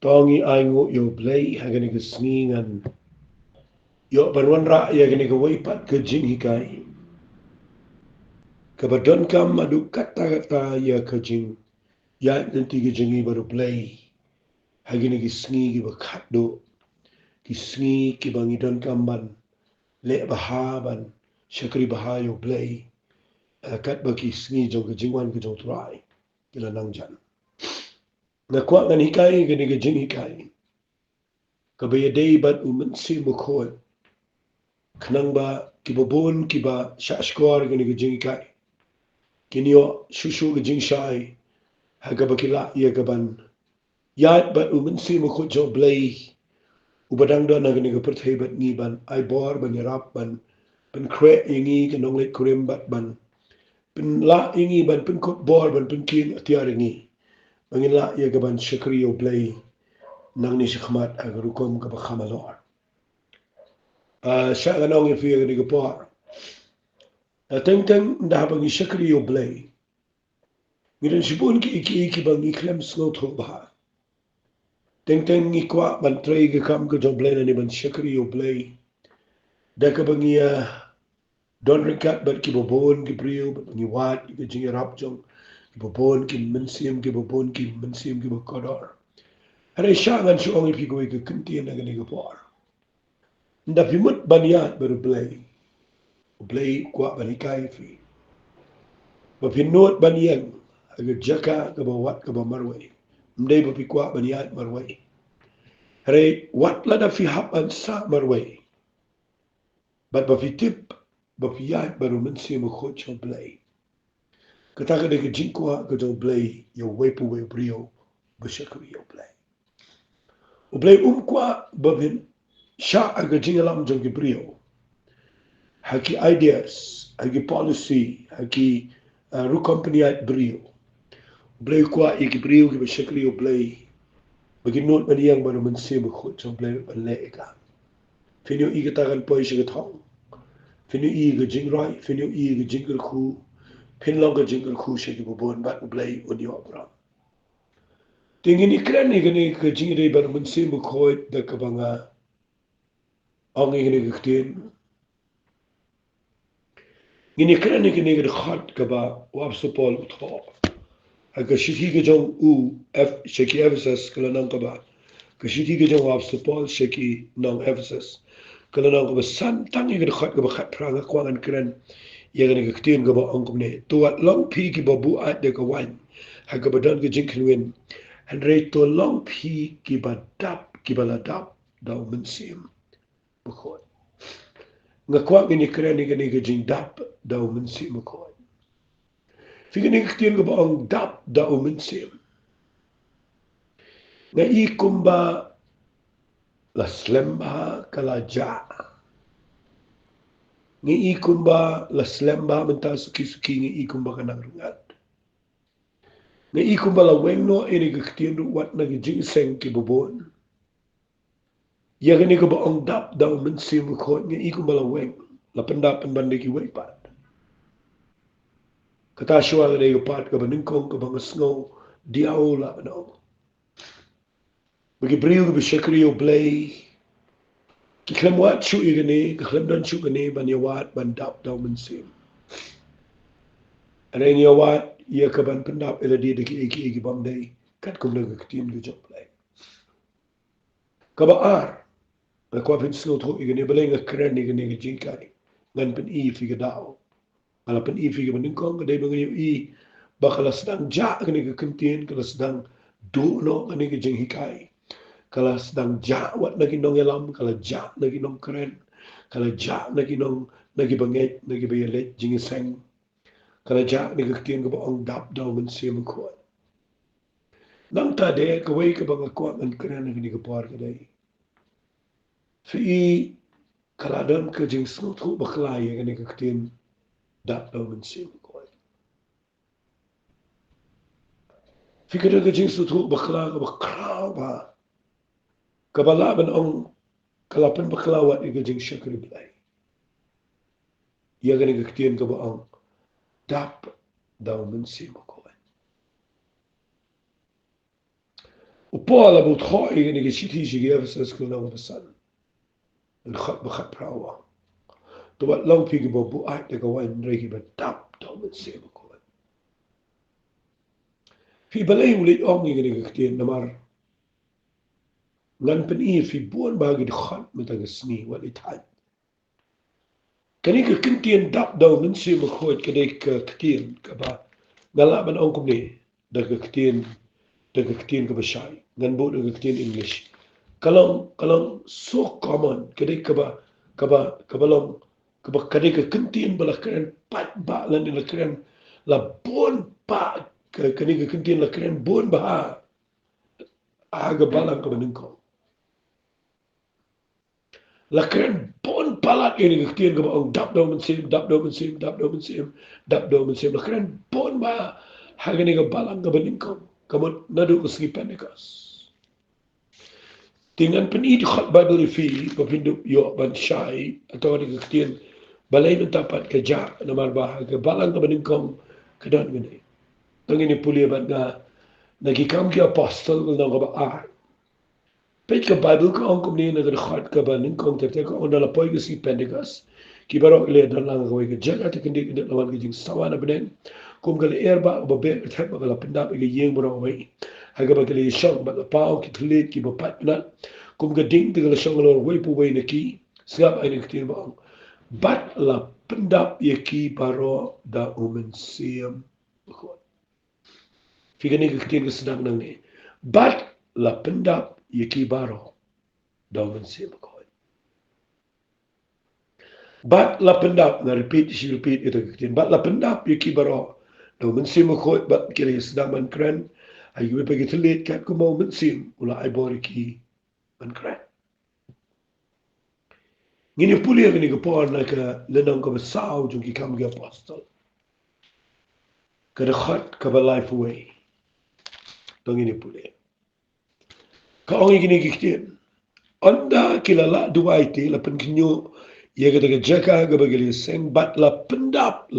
Tongi aingo yo play hagani ke sningan yo banwan ra ya gani ke waipat ke jing hikai kabadon kam madu kata kata ya ke jing ya nanti ke jingi baru play hagani ke sngi ke bakat do ki sngi ki bangi don kamban le bahaban syakri bahayo play kat baki sngi jong ke jingwan ke jong trai kila nang jan na kwa ngan hikai gani ke jing hikai kabaya day bat Mynsiem mukhoy kanang ba kibobon kiba shashkwar gani ke jing hikai kinyo shushu ke jing shai hagabakila ia gaban yat bat Mynsiem mukhoy jo blay ubadang do nagani ke perthai bat ngi ban ai bor ban yarap ban pen kre ingi ke nonglet kurim bat ban pen la ingi ban pen kot bor ban pen kin atiar ingi bangin la ia gaban shakri o blay nang ni shikmat agarukom ka bakhamalor sha ganong if ia gani ke por teng teng nda bangi shakri o blay ngiren shibun ki iki bangi klem snow tho ba teng teng ni kwa ban trei ke kam ke jo blay ni ban shakri o blay da ka bangi don rikat bat ki bobon ki brio bat bangi wat ki jingi rap jong ki bobon ki Mynsiem ki bobon ki Mynsiem ki bakodor are sha ngan shu ongi pi go ke kinti na gani ke por nda fi mut baniat ber blay kwa bani kai fi ba fi not baniyang aga jaka ka ba wat ka ba marway mdai ba fi kwa baniat marway hare wat la da fi hap an sa marway bat ba fi tip ba fi yat baru Mynsiem ko cho blay kata ka de ke jinkwa ka jo blay yo wepu we brio ba shakri yo blay o blay kwa ba fin sha aga jingalam jong ki brio haki ideas haki policy haki ru company at brio blay kwa iki brio ki ba shakri yo blay bagi not man yang baru Mynsiem ko cho blay ban le ka finyo i ka tagan poy shi ka thong finyo i ka jingrai finyo i ka jingal khu pin long ka jingal khu shi ki bobon bat blay on yo bra tingin ikran ni gani ka jingrai baru Mynsiem ko da ka banga ong i gani ka tin ngini kran ni gani ka khat ka ba wap supol tho aga shithi ka jong u f shaki Ephesus kala nang ka ba ka shithi ka jong wap supol shaki nang Ephesus kala nang ka ba san tang i ka khat ka ba khat pranga kwangan kran ya gani ka tin ka ba ong kumne to wat long pi ki ba bu at de ka wan ha ka ba dan ka jing khlwen han re to long pi ki ba dap ki ba la dap da Mynsiem bukhot nga kwa ngini kran ni gani ka jing dap da Mynsiem bukhot figani ka tin ka ba ong dap da Mynsiem nga i kumba la slemba kala ja nga i kumba la slemba menta suki suki nga i kumba kanang rungat nga i kumba la wengno eri ka tin wat na ka jing seng ki bobon ya gani ka ba ong dap da Mynsiem bukhot nga i kumba la weng la pendapan bande ki waipat kata shwa ga ka pat ka ba ningkong ka ba ngasngo diaula no bagi brio ka ba shakri o blay ki klem wat shu i gani ka klem dan shu gani ban ya wat ban dap da Mynsiem ana ya wat ya ka ban pendap ila di ki iki bam dai kat kum na ka tin ka job blay ka ba ar na kwa fin sno tho i gani balay nga kren ni gani ka jinkai ngan pen i fi ka dao ala pen i fi ka ningkong ka dai ba ngani i ba kala sedang ja gani ka kentin kala sedang do no gani ka jing hikai kala sedang ja wat lagi nong elam kala ja lagi nong keren kala ja lagi nong lagi banget lagi bayalet jing seng kala ja ni ka kien ka ba ong dap daw Mynsiem ko nang ta de ka wai ka ba ka ko an keren ni ka par ka dai fi kala dam ka jing snut ko ba kala ye ni ka kien dap daw Mynsiem ko fi ka jing snut ko ba kala ka ba kraw ba ka ba la ban ong kalapan baklawat i ka jing shakri blay ya gani ka kien ka ba ong dap daw Mynsiem ko وبولا بتخاي يعني كشيتي شيء بس كنا بسال الخط بخط براوا تو لو في بابو أحد كوان ريكي بداب دوم سيم كوان في بلاي ولي أمي يعني كتير نمر نان بني في بون باقي الخط متقسني والإتحاد كنيك كنتين داب دوم سيم كوان كديك كتير كبا نلا من أنكم ليه دك كتير كبشاي نان دك كتير إنجليش kalang so common kadai kaba kadai ka kentin bala keren pat ba lan la keren la bon pa kadai ka kentin la keren bon ba aga balang ka banin ko la keren bon palat ini ka kentin ka ang dap do men sim la keren bon ba haga ni ka balang ka banin ko kamot nadu ko sige pentekas dengan penit khot Bible fi papinduk yo ban syai atau di ketian balai mendapat kerja namar bah ke balang ke beningkong kedan gini ngini pulia ban nagi kam ki apostle ko nang ba a pet ke Bible ko ang kumni na khot ke beningkong te ko on la poi ke si pentegas ki baro ile dan lang ko ke jaga te kendi ke lawan ke jing sawana benen kum gal erba ba be te ba la pendap ke yeng bro wai haga ba ke le shong ba pao ki tlit ki ba pat na kum ga ding te gal shong lo wai pu wai na ki siap ai ne ke ba bat la pendap ye ki baro da Mynsiem figa ni ke ke sedang nang ni bat la pendap ye ki baro da Mynsiem bat la pendap na repeat itu ke bat la pendap ye ki baro da Mynsiem ko bat kiri sedang man kren ai gue pergi telit kat ko mau Mynsiem ula ai bori ki man kren ngini pulia ni ke por na ka lenong ko besau jung ki kam ge apostle kada khat ka ba life away tong ini pulia ka ong gini kiktin anda kilala dua ite la pen kinyo ye ga daga jaka ga bagili seng bat la pendap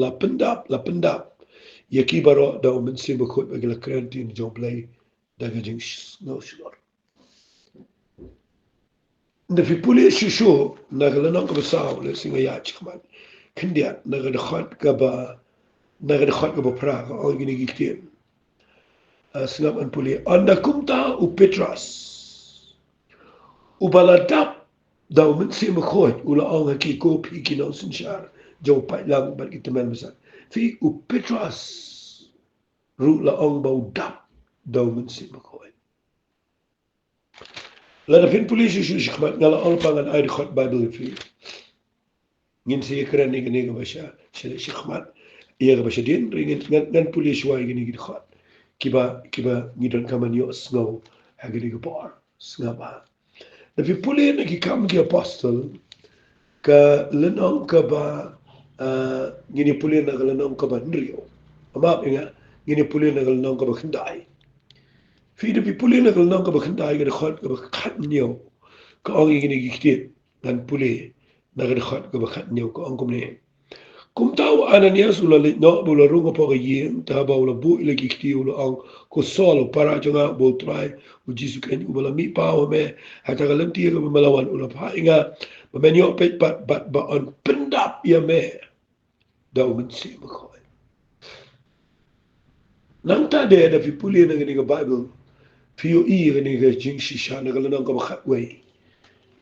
ye ki baro da Mynsiem ko bagila krantin joblay daga jing no shlor da fi pulia shushu na ga lenong ko besau le singa ya chikman kindia na ga khat ka ba pra ka ong gini kiktin singap an pulia anda kumta u Petras ubaladap daw Mynsiem khoi ula ang ki ko pi ki no sin shar jo pa lang ba ki teman besar fi u Petras ru la ang bau dap daw Mynsiem khoi la da fin police shu shkhmat ngala al pangan ai khot Bible fi ngin si kran ni ni ba sha shkhmat ye ba sha din ringin ngan police wa ni gi khot kiba ngidon kaman yo snow hagini gi par snaba da fi pulia na ki kam ki apostle ka lenong ka ba ngini pulia na lenong ka ba nrio ama inga ngini pulia na lenong ka ba khandai fi da fi pulia na lenong ka ba khandai ga khot ka ba khat nyo ka ong ngini ki kit dan pulia na ga khot ka ba khat nyo ka ong kumne kum tahu Ananias ula no bula runga pa yeng ta ba ula bu ile ki kti ula ang ko solo para jonga bol try u jisu ken u bala mi pa o me hata ga lenti ga malawan ula pa inga ba men yo pet ba on pendap ya me da Mynsiem ko nang ta de da fi puli na ga Bible fi yo i ga ni ga jing shisha na ga na ga ba khat wei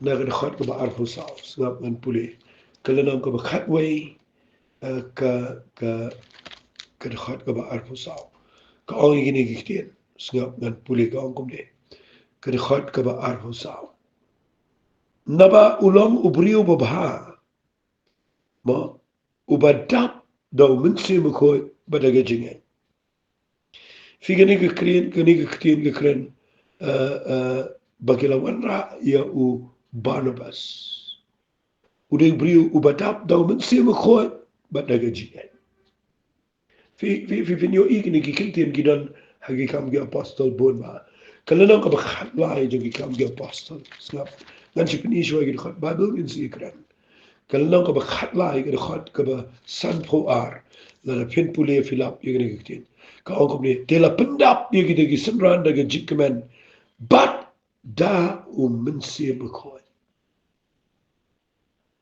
na ga khat ga ba arfu sa ngap ngan puli kala na ga ba khat wei ka khat ka ba arfu saw ka ong gini giktin snap ngan puli ka ong kumde ka khat ka ba arfu saw naba ulong ubriu ba bha ma ubadap da Mynsiem ko badaga jinge fi gini ka ktin ka kren bagila wanra ya u Barnabas uday briu ubadap da Mynsiem ko badaga jinge fi nyo ikini ki kiltin gidan hagi kam gi apostle bon ma kalana ka bakhat lai jo gi kam gi apostle snap nan si pini shwa gi khat Bible in secret kalana ka bakhat lai gi khat ka ba san pro ar la pin pule filap gi gi tin ka ong ko ni te la pendap gi gi gi sanran da gi jikmen But da Mynsiem bekoi.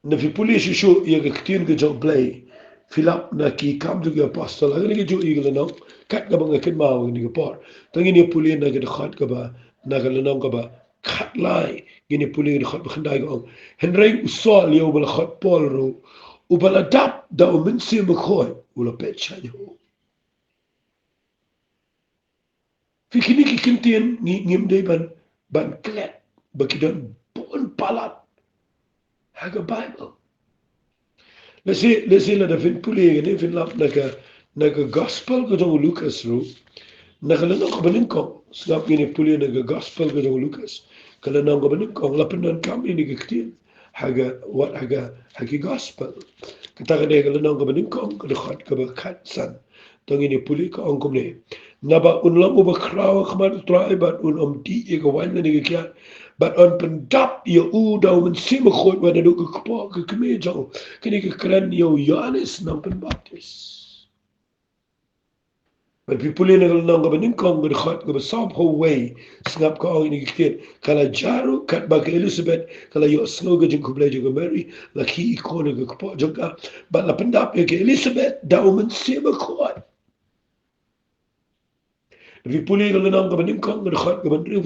Na fi pulis show ye gektin ge jong play. Philip na ki kam to ge apostle. Aga ni ge jo igla no. Kat ga bang ken ma ni ge por. Tangi ni puli na ge khat ka ba na ga no ka ba. Khat lai gini puli ge khat khandai go. Henry usol yo bal khat pol ro. U bal adapt da Mynsiem bekoi. U la pet chanyo. Fi kini ki kintin ngim de ban klet. Bakidon bon palat. Haga Bible. Lesi la da fin puli ni fin lap naga gospel ko jong Lucas ru. Naga la ko banin ko. Snap ni puli naga gospel ko jong Lucas. Kala nang ko banin ko lapan kam ni gaktin. Haga gospel. Kita kene kala nang ko banin ko ko khat ka ba khat san. Tangi ni puli ko ang kumne. Naba unlang uba kraw khamat trai bat di e ko wan ni kya. But on pendap ye daw Mynsiem khot wa da do ko pa ko kme jong kini ke kran yo Yohanes nang penbaptis. But people in the nang ba ning kong ga khat ga sab ho way snap ko ni ke kala jaru kat ba Elizabeth kala yo sno ga jing kuble jo Mary la ki ko ni ga pa jong ka but la pendap ye ke Elizabeth daw Mynsiem khot. People in the nang ba ning kong ga khat ga ban ri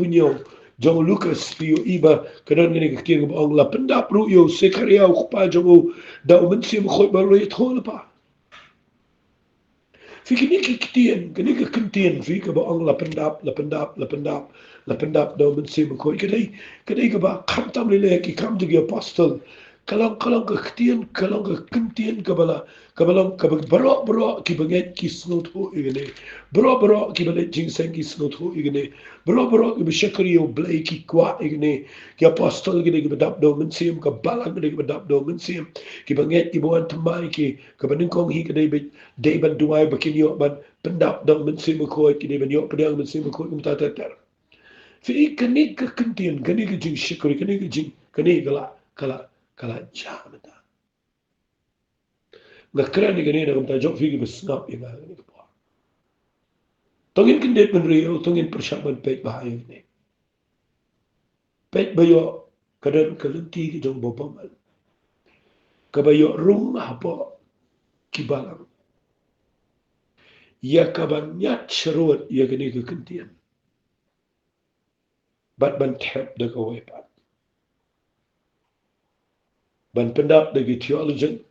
Jong Lucas piyo iba kanan ngani kiktir ko ang lapendap ru yo sekaria ko pa jong da Mynsiem khot ba ro yethol pa. Fi kini kintien fi ka ba ang lapendap da Mynsiem khot kadai ka ba kham tam le ki kham de apostle kalang ka kintien ka bro ki banget ki snot ho igene bro ki bale jingseng ki snot ho igene bro ki bishakari yo blay ki kwa igene ki apostle igene ki badap do Mynsiem ka balang igene ki badap do Mynsiem ki banget ki buan tamai ki ka baning kong hi kadai be day ban duai bakin yo ban pendap do Mynsiem ko ki dai ban yo pedang Mynsiem ko kum ta fi kani ka kintien kani ka jing shakari kani ka jing kani kala jamata ngakran ni na kamta jok figi besnap inga ni ko tongin kindet ben rio tongin persyaban pek bahaya ni pek bayo kadan kalenti ki jong bopamal kabayo rung apa kibalang ya kaban nyat serut ya kini ke kentian bat ban tep de ko wepat ban pendap de theology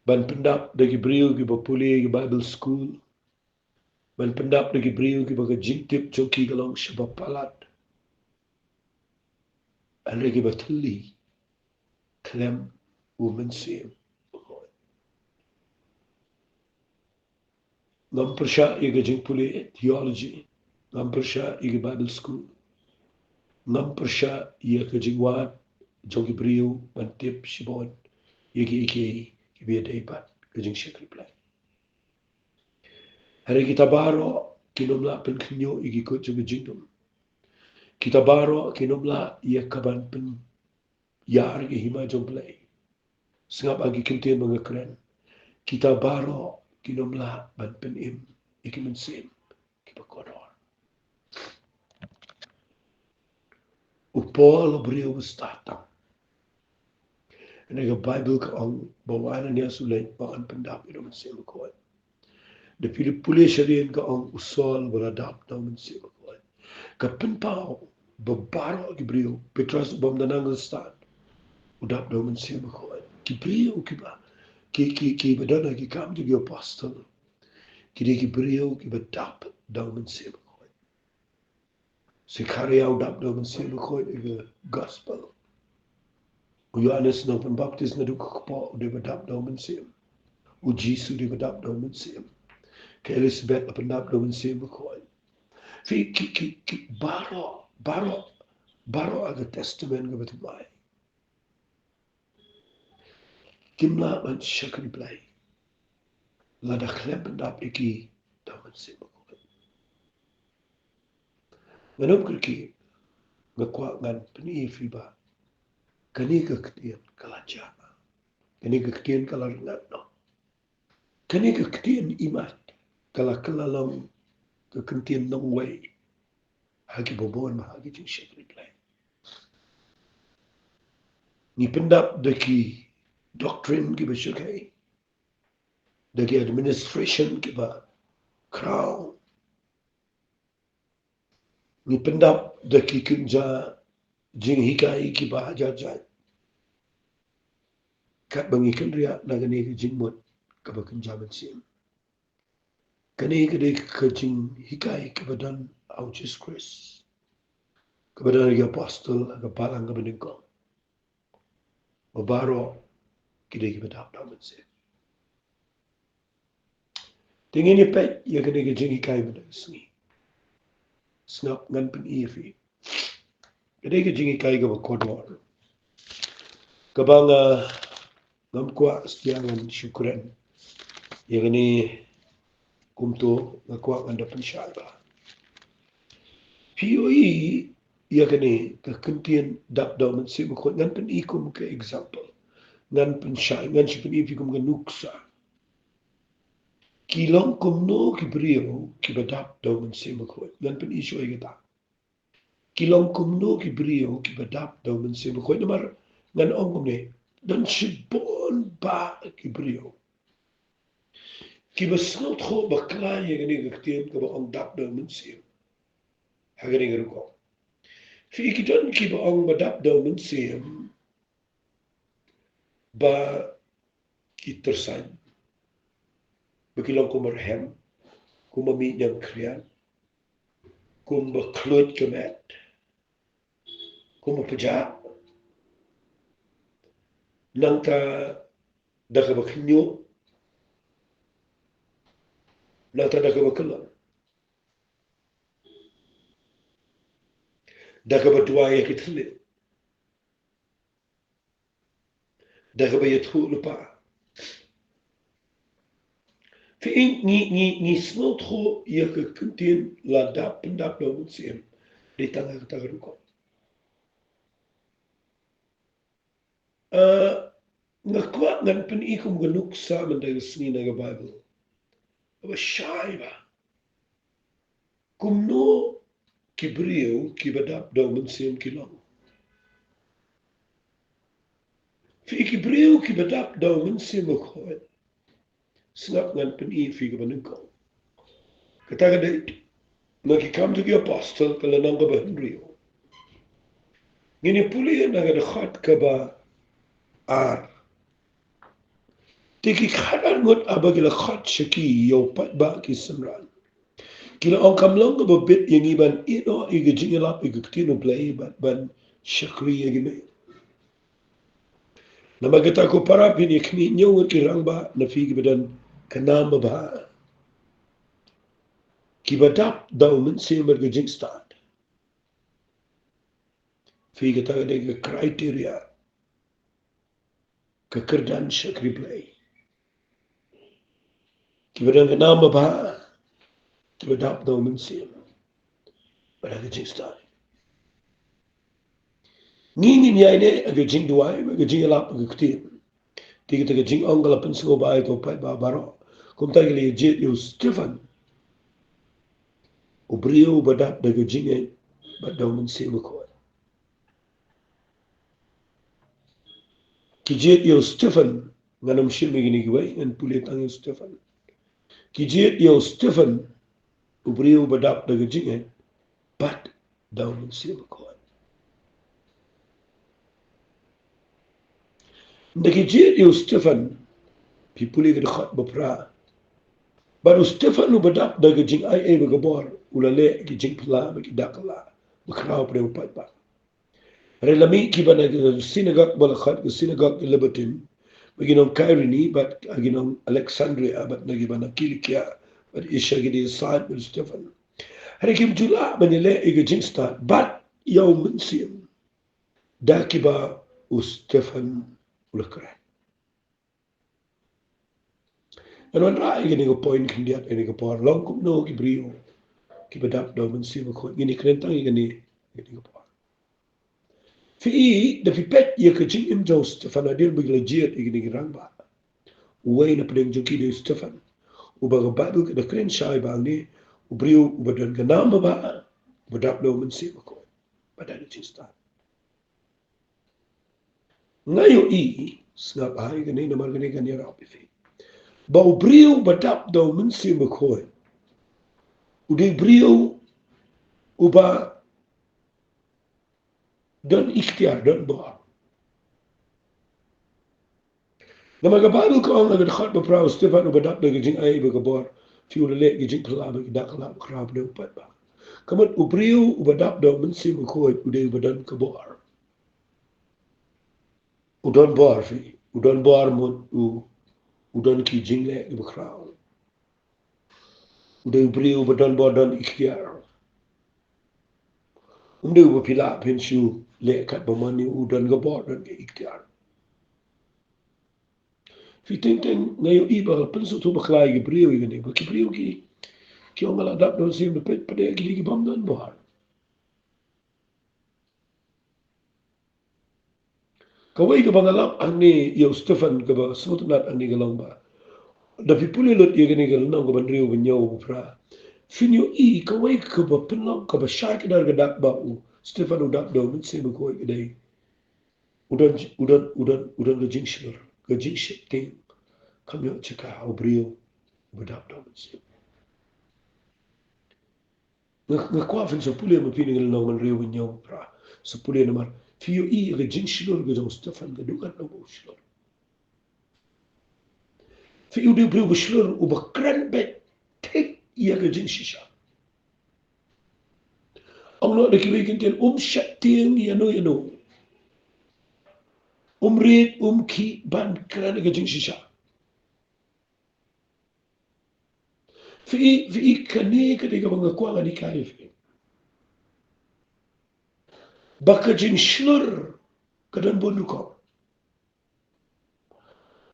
ban pendap de brio ki bapuli ki Bible school ban pendap de brio ki baga jintip choki galong shabapalat alregi batli klem Mynsiem ngam persya iga jing puli theology ngam persya iga Bible school ngam persya iga jing wat jogi brio bantip shibon iki kibiya daipat kajing shakri play hari kita baro kinomla pen kinyo igi ko jogi jingdom kita baro kinomla ia kaban pen yar gi hima jong play sengap agi kintin mga keren kita baro kinomla ban pen iki Mynsiem kiba kodor upol brio bustata nega Bible ka ang bawana niya sulay paan pendap ito Mynsiem ko de pili sharian ka ang usol beradap na Mynsiem ko ka penpao babaro gibrio Petras bom danang stan udap na Mynsiem ko gibrio kiba ki badana ki kam di apostle ki gibrio ki badap na Mynsiem ko si karya udap na Mynsiem ko gospel Yohanes na pembaptis na duka po di badap na Mynsiem Jisu di badap na Mynsiem ke Elizabeth na pendap na Mynsiem ko fi ki baro aga testament ga batumay kimla man shakri play la da klem pendap iki da Mynsiem ko nganom kriki ngakwa ngan peni fiba kani ka ktian kalaja kani ka ktian kalarnat no kani ka ktian imat kala kalalam ka ktian nong way haki bobon mahagi jing shakri play. Ni pendap daki doctrine ki bashukai, daki administration ki ba crown. Ni pendap daki kunja jing hikai ki ba jajat. Kat bangi kendria nagani ki jing mot ka ba kunja Mynsiem. Kani kadai ka jing hikai ki badan au Jesus Christ. Kepada lagi apostol, aga palang ka beningkong. Mabaro, kidai kita dapat Mynsiem. Tingin ni pet, ya kena ka jing hikai pada sengi. Snap ngan pen ifi. Kadai ka jing hikai ka bakodor. Kabang ngam kuat setiangan syukuran. Ya kini kumto ngakuat anda pensyarah. POE ia kini kekentian dap daw Mynsiem ko ngan pen ikum ke example ngan pen syai ngan si pen ikum ke nuksa kilong kumno ki brio ki badap daw Mynsiem ko ngan pen isu ay kita kilong kumno ki brio ki badap daw Mynsiem ko namar ngan ong kumne dan sibon ba ki brio ki basnot ko bakla ye gani gaktian ka ba ong dap daw Mynsiem hagani garuko fi ikitan ki ba ong badap daw Mynsiem ba kitersan begilang ko marhem ko mami yang krian ko baklut kemet ko mapaja nang ta daga bakinyo nang ta daga bakala daga badua ya kitli daga bayathu lupa fi ni snot ho ya ke kuntin la dap pendap daw Mynsiem di tangga kata ko ngakuat ngan pen ikum ganuksa mendaga seni naga Bible aba syai ba kumno kibriu kibadap daw Mynsiem kilong fi kibriu kibadap daw Mynsiem ko snap ngan pen i fi gabanengko kata kada nagi come to the apostle kala nang ba Henry ngini puli na kada khat ka ba ar tiki khadar ngot abagila khat shaki yo pat ba ki samran kila ong kamlong ba bit yang iban ino igajingilap igktino play ban shakri yagime namagata ko para pini kmi nyo kirang ba na fi gibadan kanam ba kibadap daw Mynsiem bergajing start fi gata de criteria kekerdan shakri play kibadan kanam ba kibadap daw Mynsiem bergajing start ngingin ya ini agajing duai agajing lap agakti tiga agajing onggal pensugo ba ito pa baro kumta gili jet yo Stephen ubrio badap agajing badaw Mynsiem ko kijet yo Stephen nganam shimi gini giwai en pulit ang yo Stephen kijet yo Stephen ubrio badap agajing bad daw Mynsiem ko Nakijit yo Stephen, pipuli ka dekat bapra. Baru Stephen lu badap daga jing ai bagabor, ulale ki jing pala bagi dakala, bakraw pada upat ba. Relami ki bana sinagog balakhat ke sinagog Libertin, bagi nong Kyrene, but agi nong Alexandria, but nagi bana Kilikia, but isya gidi side with Stephen. Hari kim jula banile iga jing start, but yaw Mynsiem. Dakiba u Stephen ulakran. Ano na gini ko point kindi at ini ko par long kum no kibrio kibadap daw Mynsiem ko gini krentang gini ko par. Fi da pipet ya ka jing im jaw Stephen adil bigla jiat gini girang ba. Uway na pedeng joki de Stephen. Ubaga Bible ka da kren shay ba ni ubrio ubadan ganam ba Badap do Mynsiem ko. Badap do Start. Ngayon snap ay ganay naman ganay ganyan rapi fi. Bau brio badap do Mynsiem ko. Uday brio uba dan ikhtiar dan ba. Na magabalu ko ang nagdakhat ba praw Stefan badap do gijing ay bagabor. Fiu lele gijing pala dakla krab do pat ba. Kamat ubrio ubadap do Mynsiem ko uday badan kabor. Udon bar fi. Udon bar mun udon ki jingle iba kraw. Uday brio badan badan ikhtiar. Udah pila pensyu lekat bamani udan gabor dan ke ikhtiar. Fiteng ngayo iba pensu tu baklai ke brio ini. Baki brio ki orang aladap don sim pada gili ki bam dan bar. Kawai ke bangalap ani yo Stefan ke ba semutunat ani galang ba. Tapi puli lot ye gini galang ke bandrio benyau pra. Finyo kawai ke ba penlang ke ba syai ke dar gadak ba Stefan udak do Mynsiem ko kedai. Udan gajing shilur. Gajing shit ting. Kami cakap brio badap do Mynsiem. Ngakwa sepuluh mo pining lang man riyo niyo pra sepuluh naman fiyo ga jing shilor ga jong Stefan ga dukan na mo shilor fiyo di brio shilor u bakran bet tek ga jing shisha ang no de kiwi kinten shating yano red ki ban kran ga jing shisha fi kane ka de ga ngakwa ga ni kai fi baka jing shilor kadan bonu ko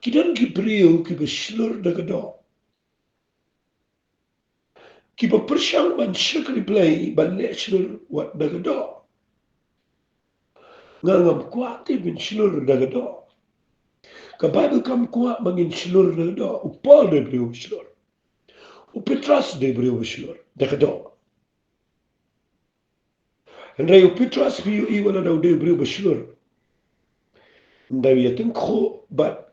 kidan ki brio ki bashilor daga do ki ba persyang ban syakri play ban lecture wat daga do ngam kuat ti bin shilur daga do ka bible kam kuat mangin shilur daga do u paul de brio shilur u petras de brio shilur daga do ndai u petras bi u wala do de brio shilur ndai yatin kho bat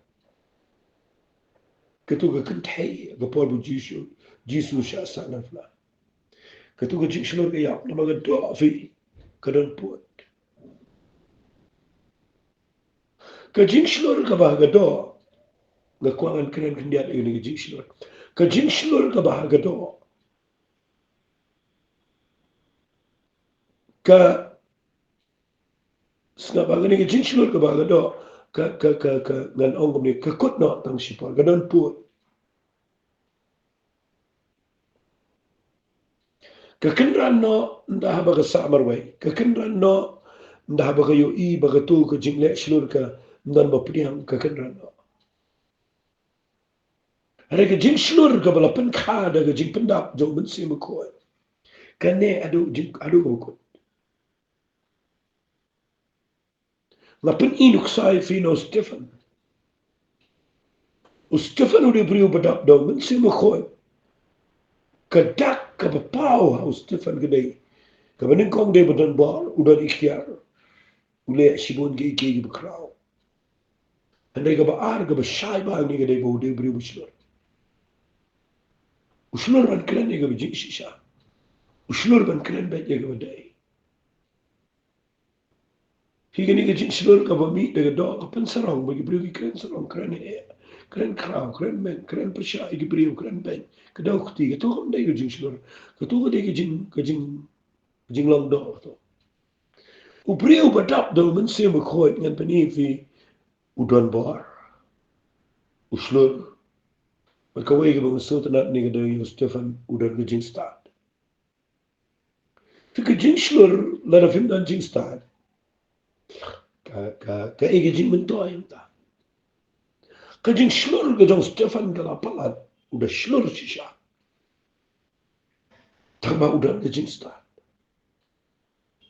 katuga kentay ga paul bu jisu sha sana fla katuga jing shilur ga ya na maga do fi kadan put ka jing shilur ka ba ga do ga kwangan kren kindiat ini ga jing shilur ka jing shilur ka ba ga do ka snabagani ga jing shilur ka ba ga do ka ngan ong ni ka kut no tang shipor ga don put ka kinran no nda ha ba ga samar wai ka kinran no nda ha ba ga yo ba ga tu ka jing le shilur ka ndan ba priang ka kinran no Ada ke jing shilur ka bala pen kha da ga jing pendap jo Mynsiem ko ka ne adu ko la pen inuk sai fino Stefan o Stefan o de brio badap do Mynsiem ko ka dak ka ba pau ha Stefan ga dei ka banin kong de badan bar udan ikhtiar ule shibon ge ge bakraw andai ka ba ar ka ba shai ba ni ga dei bo de brio shilur ushulur ban klan ga ba jing shisha ushulur ban klan ba ga ba dei Higani ka jing shilur ka ba mi daga do ka pen sarong ba brio ki kren sarong kren kren kraw kren men kren persha ki brio kren ben ka do khti ka to dei ka jing shilur ka to dei ka jing long do to u brio ba dap do Mynsiem ko ngan pani fi udon bar ushulur ba ka wei ka ba so tanat ni ka do Stefan udon ka jing start fi ka jing shilur la da film dan jing start ka ege jing mento ayam ta ka jing shilur ka jong Stefan ka la palat udah shilur shisha tama udah ka jing start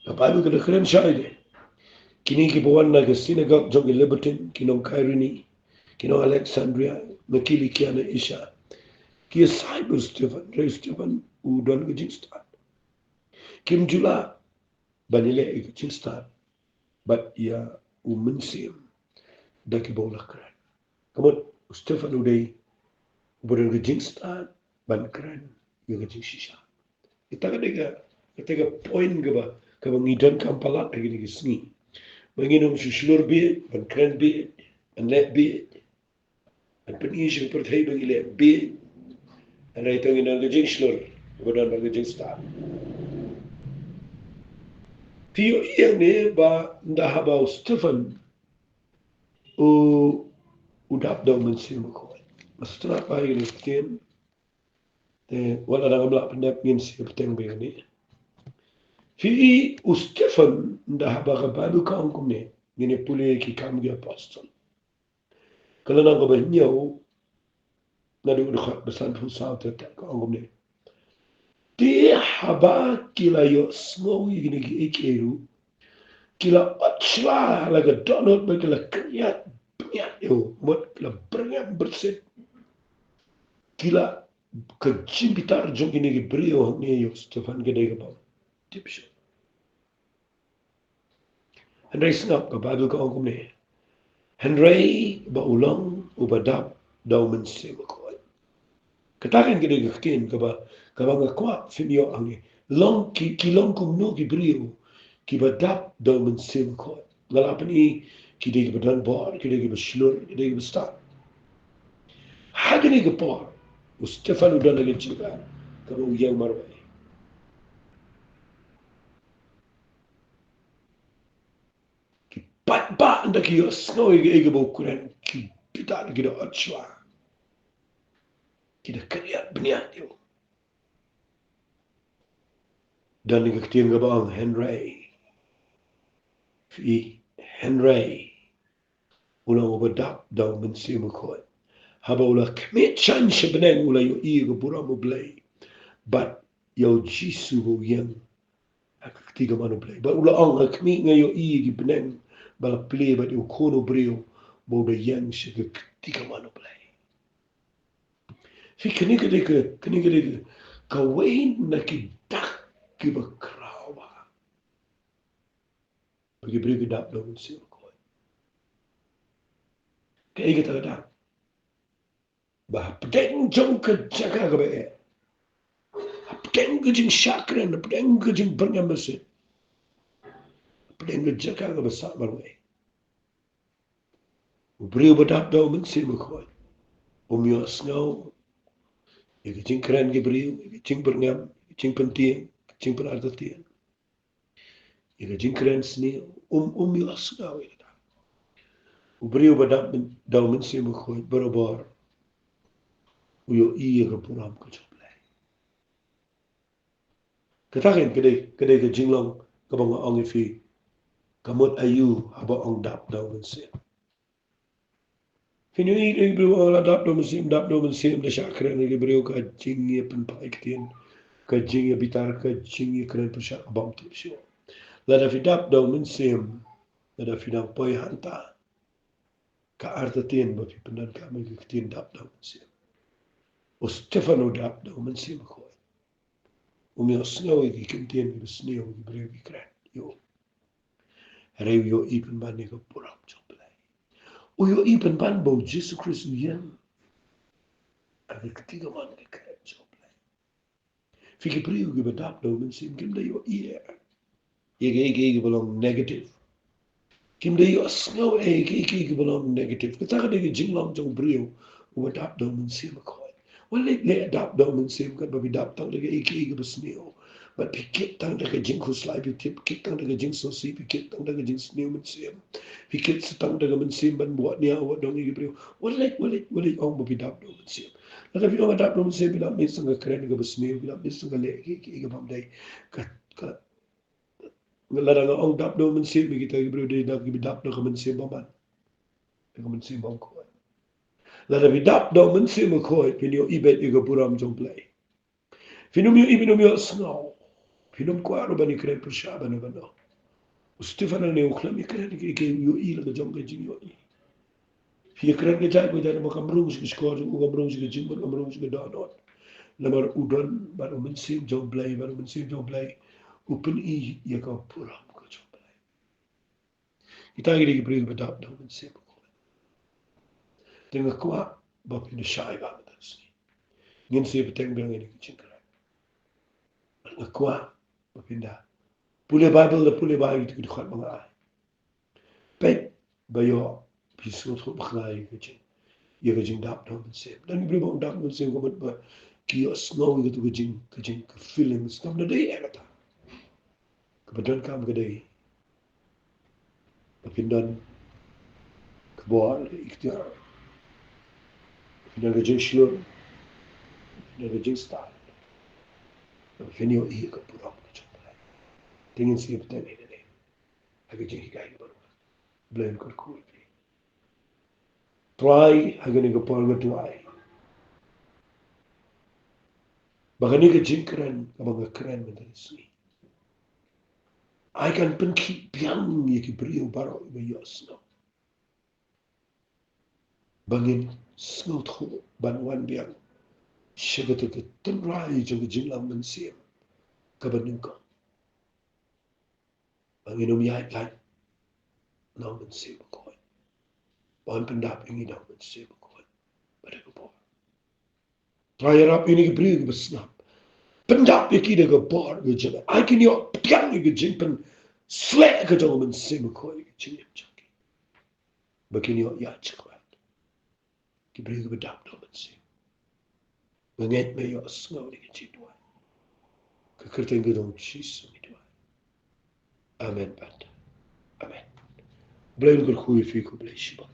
na Bible ka da kren shai de kini ki bawan na ka synagogue jong Liberton kinong Kairini kinong Alexandria nakili kiana isha ki cyber Stefan Ray Stefan udah ka jing start Kim Jula banile ikin start but ya Mynsiem daki bola kran. Kamot Stefan uday bukan gejing start ban kran ya gejing shisha. Kita ketika poin ke ngidan kampalat lagi ni sni. Menginum susulur bi ban kran bi an let bi an penising perthai bagi let bi an rai tangin ang gejing slur bukan ang gejing start. Tio iya ni ba ndah ba Stefan o udap daw Mynsiem ko. Setelah apa yang dikitin, wala na ngamla pandap Mynsiem teng begini. Fi Stefan ndah ba kabadu ka angkum ne, gini puli ki kam gi apostol. Kalau na ba nyaw na du khot besan fu sa te ka angkum ne. Ti haba kila yo snow gini gi ekeru. Kila otla laga donot ba kila kriyat yo mot kila berngam berset. Kila kejimpitar jong ini ki brio ni yo Stefan gede ka ba. Tipsho. Henry snap ka Bible ka angkum ne. Henry ba ulang ubadap daw Mynsiem ko. Katakan gede giftin ka ba ngakwa finyo ang long ki long kum no ki brio ki badap daw Mynsiem ko. Lalapan i ki de ba dan bar ki de ba slur ki de ba start. Hagani ka por. Stefan udah lagi juga kamu yang marwai. Pat ndak yo snow ege bokuran ki pita lagi do achwa. Kita kerja beniat yo. Dan lagi ketiin ka ba ang Henry. Fi Henry ulang ubadap daw Mynsiem ko. Haba ula kmet chan sebeneng ula yo i go pura mo blay. But yo jisu bo yang ak ketiga mano blay. But ula ang kmet nga yo i gi beneng bala play but yo kono brio bo de yang se ketiga mano blay. Fi kniga de kawain na ki dak ki ba krawa. Bagi brio ki dap daw Mynsiem ko. Kaya kita dak. Bah pedeng jong ke jaga ke bae. Pedeng ke jing syakran, pedeng ke jing berngam besit. Pedeng ke jaga ke besar barway. Brio badap daw Mynsiem ko. Umyo snow. Iki jing keren ke brio, iki jing berngam, iki jing penting, iki jing penartatian. Iki jing keren sni umyo snow. Brio badap daw Mynsiem ko barabar. Uyo iya ke puram ke joblay. Katakin kedai ke jinglong ke bang ang ifi kamot ayu haba ang dap daw Mynsiem. Finu i brio ang dap daw Mynsiem da syakran ni brio ka jingye penpaiktian ka jingye bitar ka jingye keren persyak bam tipsyo. Lada fi dap daw Mynsiem lada fi dang poi hanta ka artatien ba fi pendan ka may kitin dap daw Mynsiem. O Stefano dap daw Mynsiem ko. Umyo snow iki kintien ki snow ki brio ki kren yo. Rew yo ipen ban ni ka puram joblay. Uyo ipen ban bo Jesus Christ yan. Aga ketiga man ki kren joblay. Fiki brio ki badap daw Mynsiem kimda yo iya. Ege belong negative. Kimda yo snow ege belong negative. Kataka degi jinglam jong brio ubadap daw Mynsiem ko. Well, le adapt daw Mynsiem kan babi dap tang daga ege besneo. But pikit tang daga jing kuslai pikit tang daga jing sosi pikit tang daga jing sneo Mynsiem. Pikit setang daga Mynsiem ban buat ni awak dong ege brio. Well, ong babi dap daw Mynsiem. Lalu bila adapt daw Mynsiem bila Mynsiem ga keren ga besneo bila Mynsiem ga le ege bamdai ka ngalarang ong dap daw Mynsiem kita ege brio dai dak dap daga Mynsiem baman. Daga Mynsiem bang ko. Lalu bidap daw Mynsiem ko pinyo ibet iga buram jong play. Finum yo snow. Finum ko aro bani kren persya bani bano. Stefan ne uklam ikren ke yo ila ga jong ga jing yo. Fi kren ga jay ko jana makam rung sig skor u gamrung sig jing gamrung sig donot. Lamar udon baru Mynsiem jong play open I yaka puram ko chobalai. Kita gini bring bedap dalam Mynsiem. Tengah kuat bab ini syai banget sini. Ngin saya peteng bilang ini kecingkaran. Tengah kuat berpindah. Pulih Bible le pulih Bible itu dekat mengai. Pek bayo pisau tu berkelai kecing. Ia kecing dap dalam Mynsiem. Dan beri bang dap Mynsiem kau ber kios ngau itu kecing ke feelings. Kamu dah dia kata. Kebetulan kamu kedai. Berpindah ke bawah ikhtiar. Berpindah ke jenis dari style. Venio I ke puram ke chobalai. Tingin siap dan ini. Agak jadi kain baru. Blame ke cool. Try agak ni ke pol ke try. Bahkan ni ke jingkran, abang ke keren menjadi sini. I can penki piang ye ki brio baro ibe yos no. Bangin snow tho ban wan biang. Shagat ke tenrai jong jinglam Mynsiem. Kabanin ko. Bangin yai lai. No Mynsiem ko. Ban pendap ingi no Mynsiem ko. Pada ko po. Try rap ini ki brio ke snap. Pendap ye ki de ke bor ke jing. I can yo piang ye ke jing pen slek ke jong Mynsiem ko ye jing chaki. Bakin yo ya chakwa. Ki brio ke bedap no Mynsiem. Menget me yo snow ni ke chidwa. Kekerten gedong Jesus midwa. Amen banda. Amen. Blame ke kui fi ko blai shiba.